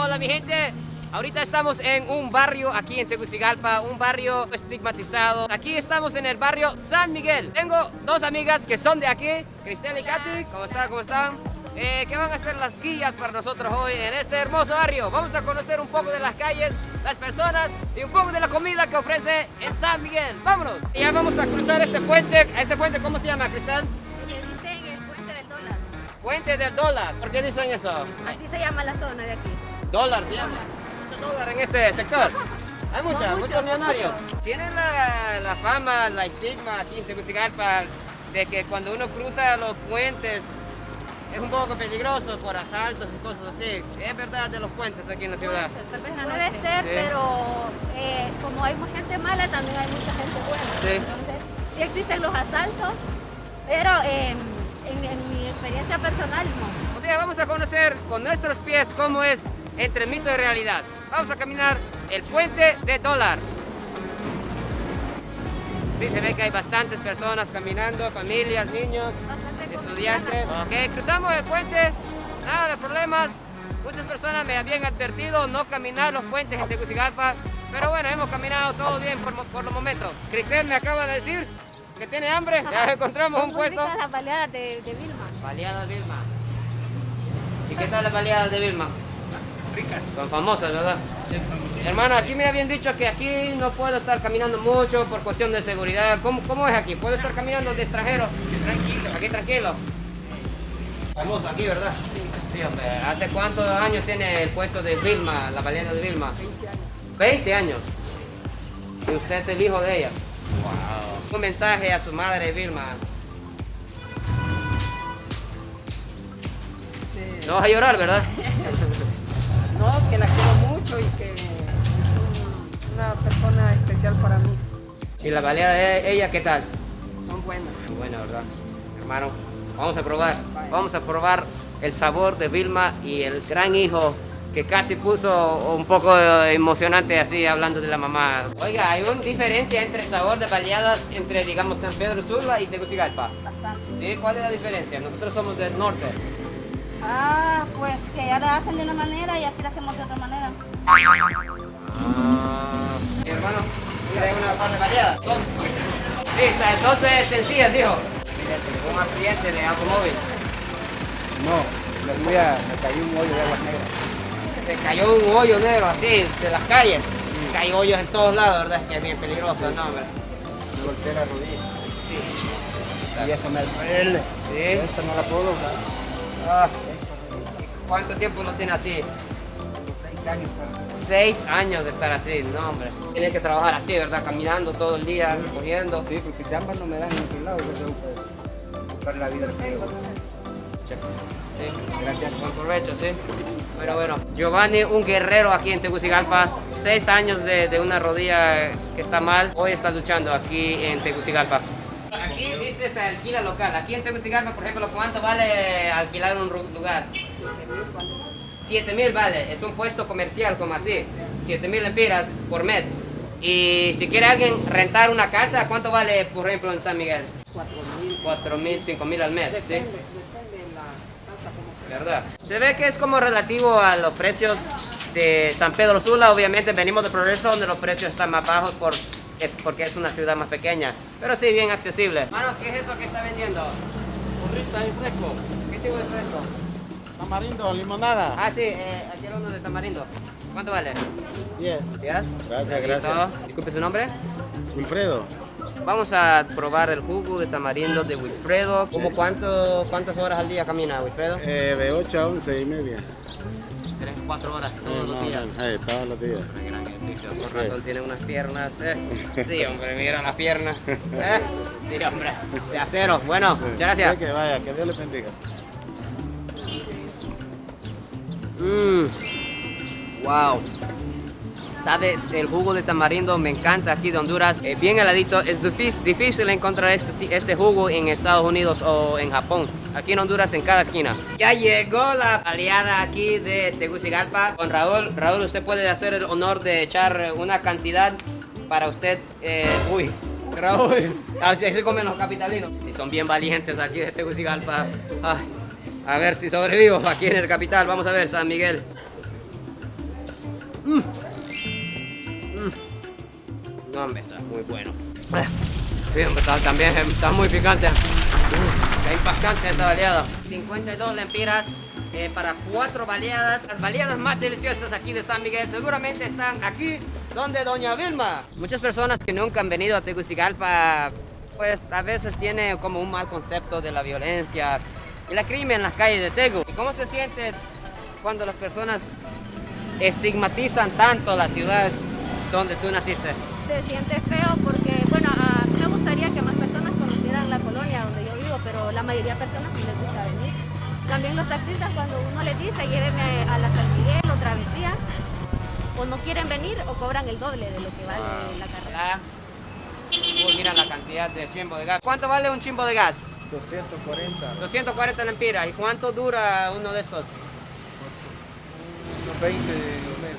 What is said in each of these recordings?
Hola mi gente, ahorita estamos en un barrio aquí en Tegucigalpa, un barrio estigmatizado. Aquí estamos en el barrio San Miguel. Tengo dos amigas que son de aquí, Cristel y Katy. ¿Cómo están? ¿Cómo están? Que van a ser las guías para nosotros hoy en este hermoso barrio. Vamos a conocer un poco de las calles, las personas y un poco de la comida que ofrece en San Miguel. ¡Vámonos! Y ya vamos a cruzar este puente. ¿Este puente cómo se llama, Cristel? Le dicen el puente del dólar. Puente del dólar. ¿Por qué dicen eso? Así se llama la zona de aquí. Dólar se llama. Mucho dólar en este sector. Hay muchos millonarios. Tienen la fama, la estigma aquí en Tegucigalpa de que cuando uno cruza los puentes es un poco peligroso por asaltos y cosas así. ¿Es verdad de los puentes aquí en la ciudad? Puede ser, Sí. pero como hay mucha gente mala, también hay mucha gente buena. Sí. Entonces, sí existen los asaltos, pero en mi experiencia personal no. O sea, vamos a conocer con nuestros pies cómo es entre mito y realidad. Vamos a caminar el puente de dólar. Sí, se ve que hay bastantes personas caminando, familias, niños, Bastante estudiantes. Ok, cruzamos el puente, nada de problemas. Muchas personas me habían advertido no caminar los puentes en Tegucigalpa, pero bueno, hemos caminado todo bien por los momentos. Cristel me acaba de decir que tiene hambre, ya encontramos Son un muy puesto. ricas las baleadas de Vilma. Baleadas de Vilma. ¿Y qué tal las baleadas de Vilma? Ricas. Son famosas, ¿verdad? Hermano, aquí me habían dicho que aquí no puedo estar caminando mucho por cuestión de seguridad. ¿Cómo es aquí? ¿Puedo estar caminando de extranjero? Tranquilo. Aquí tranquilo. Famoso aquí, ¿verdad? Sí, hombre. ¿Hace cuántos años tiene el puesto de Vilma, la baleada de Vilma? 20 años. 20 años. Y usted es el hijo de ella. Wow. Un mensaje a su madre, Vilma. No vas a llorar, ¿verdad? No, que la quiero mucho y que es una persona especial para mí. ¿Y la baleada de ella qué tal? Son buenas. Muy buena, ¿verdad? Hermano, vamos a probar. Vamos a probar el sabor de Vilma y el gran hijo que casi puso un poco emocionante así hablando de la mamá. Oiga, hay una diferencia entre el sabor de baleadas entre, digamos, San Pedro Sula y Tegucigalpa. Bastante. ¿Sí? ¿Cuál es la diferencia? Nosotros somos del norte. Pues que allá la hacen de una manera y aquí la hacemos de otra manera. Mi hermano, ¿quiere una par de baleadas? Dos. Sí, está, dos sencillas, dijo. Un accidente de automóvil. No, la lluvia me cayó un hoyo de aguas negras. Se cayó un hoyo negro así de las calles. Hay hoyos en todos lados, ¿verdad? Es que es bien peligroso, ¿no? ¿Verdad? Me golpeé la rodilla. Sí. Y eso me duele. Sí. Esta no la puedo usar. Ah. ¿Cuánto tiempo lo tiene así? 6 años. 6 años de estar así, no hombre. Tiene que trabajar así, ¿verdad? Caminando todo el día, recogiendo. Sí, porque chambas no me dan en otro lado. Yo tengo que buscar la vida que tengo. Sí, gracias. Buen provecho, sí. Bueno. Giovanni, un guerrero aquí en Tegucigalpa. 6 años de una rodilla que está mal. Hoy está luchando aquí en Tegucigalpa. Aquí dice se alquila local. Aquí en Tegucigalpa, por ejemplo, ¿cuánto vale alquilar un lugar? 7,000 vale. Es un puesto comercial como así. 7,000 lempiras por mes. Y si quiere alguien rentar una casa, ¿cuánto vale, por ejemplo, en San Miguel? 4,000. 4,000, 5,000 al mes. ¿Sí? Depende de la casa como sea. ¿Verdad? Se ve que es como relativo a los precios de San Pedro Sula. Obviamente venimos de Progreso donde los precios están más bajos porque es una ciudad más pequeña. Pero sí, bien accesible. Hermano, ¿qué es eso que está vendiendo? Burrita y fresco. ¿Qué tipo de fresco? Tamarindo, limonada. Ah, sí, aquí hay uno de tamarindo. ¿Cuánto vale? 10. ¿Quieras? Gracias. Disculpe su nombre. Wilfredo. Vamos a probar el jugo de tamarindo de Wilfredo. ¿Cómo cuántas horas al día camina, Wilfredo? De 8 a 11 y media. 3, 4 horas todos los días. Todos los días. Hombre, gran ejercicio. Por razón tiene unas piernas. Sí, hombre, mira las piernas. Sí, hombre, de acero. Bueno, muchas gracias. Que vaya, que Dios le bendiga. Wow. Sabes, el jugo de tamarindo me encanta aquí de Honduras. Bien heladito. Es difícil encontrar este jugo en Estados Unidos o en Japón. Aquí en Honduras, en cada esquina. Ya llegó la baleada aquí de Tegucigalpa. Con Raúl. Raúl, usted puede hacer el honor de echar una cantidad para usted. Raúl. Así se comen los capitalinos. Si son bien valientes aquí de Tegucigalpa. Ay, a ver si sobrevivo aquí en el capital. Vamos a ver, San Miguel. No, hombre, está muy bueno. Sí, hombre, también está muy picante. Está impactante esta baleada. 52 lempiras para 4 baleadas. Las baleadas más deliciosas aquí de San Miguel seguramente están aquí donde Doña Vilma. Muchas personas que nunca han venido a Tegucigalpa, pues a veces tienen como un mal concepto de la violencia y la crimen en las calles de Tegu. ¿Y cómo se siente cuando las personas estigmatizan tanto la ciudad donde tú naciste? Se siente feo porque, bueno, a mí me gustaría que más personas conocieran la colonia donde yo vivo, pero la mayoría de personas no les gusta venir. También los taxistas, cuando uno les dice lléveme a la San Miguel o travesía, o no quieren venir o cobran el doble de lo que vale la carrera. Uy, mira la cantidad de chimbo de gas. ¿Cuánto vale un chimbo de gas? 240. 240 lempiras. ¿Y cuánto dura uno de estos? Unos 20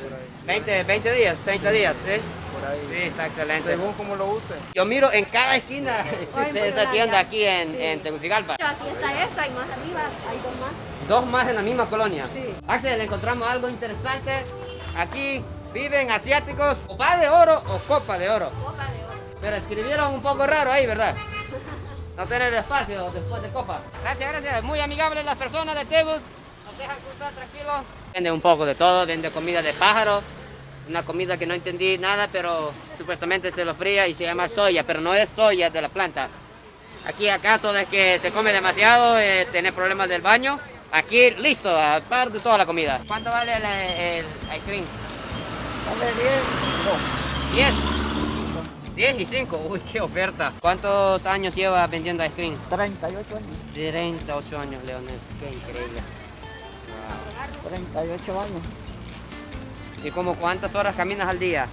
por ahí. 20 días, 30 días, ¿sí? Por ahí. Sí, está excelente. Según como lo use. Yo miro en cada esquina existe esa tienda aquí en Tegucigalpa. Aquí está esa y más arriba hay dos más. Dos más en la misma colonia. Sí. Axel, encontramos algo interesante. Aquí viven asiáticos, copa de oro o copa de oro. Copa de oro. Pero escribieron un poco raro ahí, ¿verdad? No tener espacio después de copa. Gracias, gracias. Muy amigables las personas de Tegus. Nos dejan cruzar tranquilos. Vende un poco de todo, vende comida de pájaro. Una comida que no entendí nada, pero supuestamente se lo fría y se llama soya, pero no es soya de la planta. Aquí a caso de que se come demasiado, tener problemas del baño, aquí listo, a par de toda la comida. ¿Cuánto vale el ice cream? Vale 10. 10. 10 y 5, uy, qué oferta. ¿Cuántos años lleva vendiendo ice cream? 38 años. 38 años, Leonel, qué increíble. 38 años. ¿Y como cuántas horas caminas al día?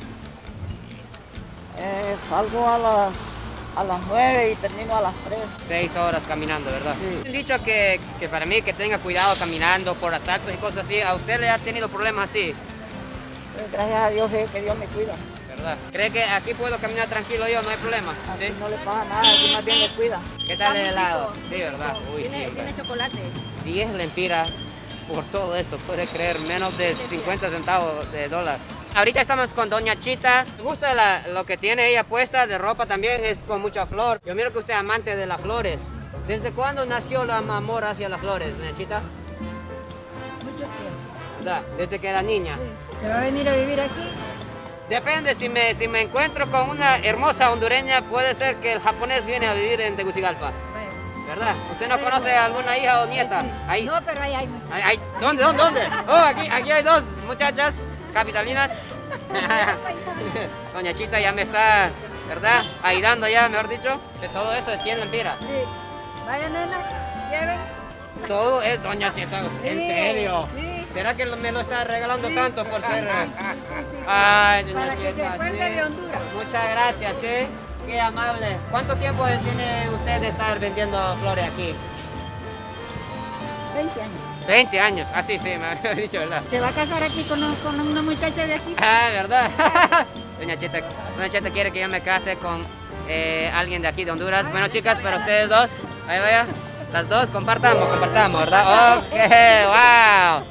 Salgo a las 9 y termino a las 3. 6 horas caminando, ¿verdad? Sí. Han dicho que para mí que tenga cuidado caminando por asaltos y cosas así. ¿A usted le ha tenido problemas así? Gracias a Dios que Dios me cuida. ¿Verdad? ¿Cree que aquí puedo caminar tranquilo yo? No hay problema. Aquí ¿Sí? no le pasa nada, aquí más bien me cuida. ¿Qué tal el Está muy helado? rico, Sí, ¿verdad? Uy, tiene, sí, tiene chocolate. 10 lempiras por todo eso, puede creer, menos de 50 centavos de dólar. Ahorita estamos con Doña Chita. Me gusta lo que tiene ella puesta de ropa también, es con mucha flor. Yo miro que usted es amante de las flores. ¿Desde cuándo nació la amor hacia las flores, Doña Chita? Mucho tiempo. ¿Verdad? Desde que era niña. ¿Se va a venir a vivir aquí? Depende, si me encuentro con una hermosa hondureña, puede ser que el japonés viene a vivir en Tegucigalpa. ¿Verdad? ¿Usted no conoce a alguna hija o nieta? Ahí. No, pero ahí hay muchos. ¿Dónde? Oh, aquí hay dos muchachas capitalinas. Doña Chita ya me está, ¿verdad? Ayudando ya, mejor dicho. De todo eso es 100 lempiras. Sí. Vaya, nena, lleven. Todo es Doña Chita, en Sí, serio. sí. ¿Será que me lo está regalando tanto por ser? Sí. Ay, Doña Para que se Chita, acuerde sí. de Honduras. Muchas gracias, sí. Qué amable. ¿Cuánto tiempo tiene usted de estar vendiendo flores aquí? 20 años. 20 años. Ah, sí, me había dicho, ¿verdad? ¿Se va a casar aquí con una muchacha de aquí? Ah, ¿verdad? Doña Chita quiere que yo me case con alguien de aquí de Honduras. Bueno, chicas, para ustedes dos, ahí vaya, las dos, compartamos, ¿verdad? Ok, wow.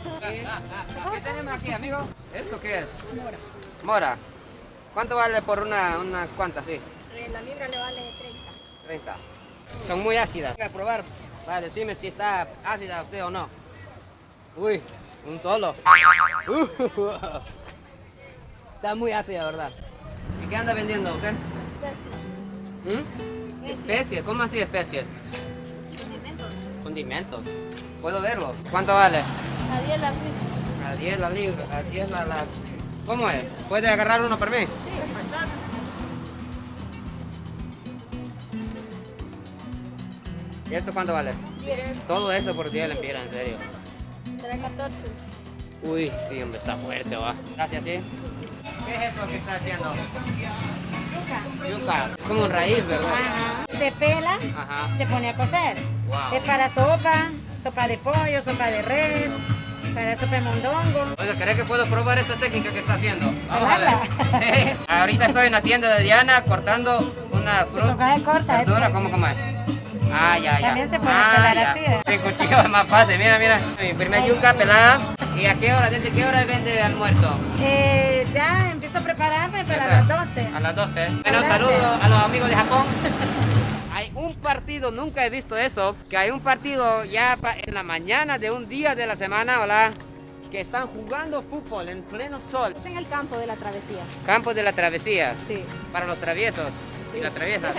¿Qué tenemos aquí, amigo? ¿Esto qué es? Mora. Mora. ¿Cuánto vale por una cuanta, sí? La libra le vale 30. 30. Son muy ácidas. Voy a probar para decirme si está ácida usted o no. Uy, un solo. Está muy ácida, ¿verdad? ¿Y qué anda vendiendo usted? Especies. ¿Cómo así especies? Condimentos. Condimentos. ¿Puedo verlo? ¿Cuánto vale? A 10 la libra. A 10 la libra, a 10 la... ¿Cómo es? ¿Puede agarrar uno para mí? Sí, ¿Y esto cuánto vale? 10. Todo eso por 10 lempiras, en serio. Será 14. Uy, sí, hombre, está fuerte, va. Gracias, sí. ¿Qué es eso que está haciendo? Yuca. Es como un raíz, ¿verdad? Ajá. Se pela, Ajá. se pone a cocer. Wow. Es para sopa de pollo, sopa de res, para sopa de mondongo. Oiga, ¿cree que puedo probar esa técnica que está haciendo? Vamos a Probarla. ver. Sí. Ahorita estoy en la tienda de Diana cortando una fruta. coge corta, verdura, ¿cómo es? Ah, ya. También se puede Ah, pelar ya. así, ¿verdad? Sí, cuchillo es más fácil. Mira. Mi primer yuca pelada. ¿Y a qué hora? ¿Desde qué hora vende el almuerzo? Ya empiezo a prepararme para las 12. A las 12. Bueno, Gracias. saludos a los amigos de Japón. Hay un partido, nunca he visto eso, que hay un partido ya en la mañana de un día de la semana, hola, que están jugando fútbol en pleno sol. Es en el campo de la travesía. Campo de la travesía, Sí. para los traviesos y las traviesas.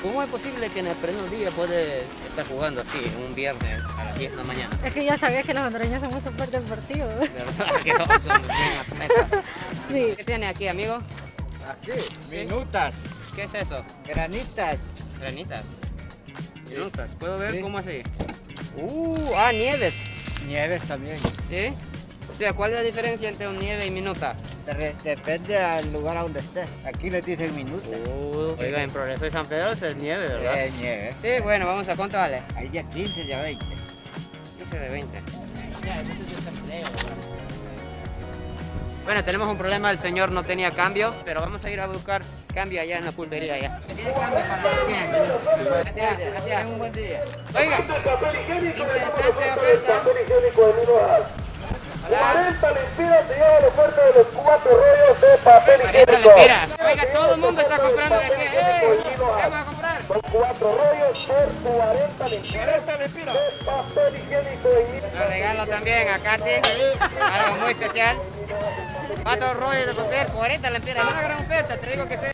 ¿Cómo es posible que en el pleno día puede estar jugando así, un viernes a las 10 de la mañana? Es que ya sabías que los hondureños somos súper deportivos. De verdad que no, son bien atletas. Sí. ¿Qué tiene aquí, amigo? Aquí, minutas, ¿Qué es eso? granitas. Granitas. Minutas. ¿Puedo ver Sí. cómo así? Nieves. Nieves también. ¿Sí? O sea, ¿cuál es la diferencia entre un nieve y minuta? Depende del lugar a donde estés. Aquí les dicen minutas. Oiga, en Progreso de San Pedro es nieve, ¿verdad? Sí, nieve. Sí, bueno, vamos a cuánto vale. Hay de 15 y a 20. 15 de 20. Bueno, tenemos un problema, el señor no tenía cambio, pero vamos a ir a buscar cambio allá en la pulpería ya. ¿Tiene cambio para Gracias, gracias. Un buen día. Oiga, interesante oferta. Hola. 40 lempiras se lleva la oferta de los 4 rollos de papel 40 higiénico. lempiras. Oiga, todo el mundo está comprando de aquí. ¿Qué vamos a comprar? Son 4 rollos por 40 lempiras de papel higiénico. Lo regalo también a Katy, algo muy especial. 4 rollos de papel, 40 lempiras. Es una gran oferta, te digo que sí.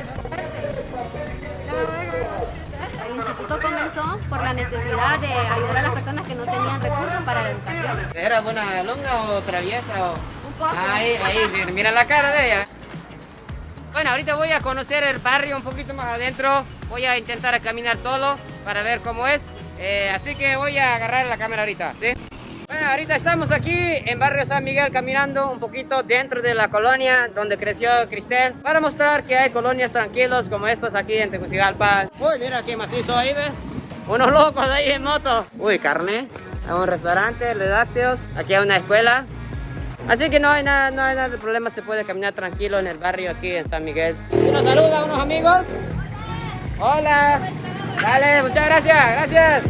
El instituto comenzó por la necesidad de ayudar a las personas que no tenían recursos para la educación. ¿Era buena alumna o traviesa? Un poco. Ahí, sí, mira la cara de ella. Bueno, ahorita voy a conocer el barrio un poquito más adentro. Voy a intentar caminar solo para ver cómo es. Así que voy a agarrar la cámara ahorita, ¿sí? Bueno, ahorita estamos aquí en barrio San Miguel caminando un poquito dentro de la colonia donde creció Cristel para mostrar que hay colonias tranquilos como estos aquí en Tegucigalpa. Uy, mira qué macizo ahí, ¿ves? Unos locos ahí en moto. Uy, carne. Hay un restaurante de lácteos. Aquí hay una escuela. Así que no hay nada de problema, se puede caminar tranquilo en el barrio aquí en San Miguel. Nos saluda a unos amigos. Hola. Dale, muchas gracias, gracias.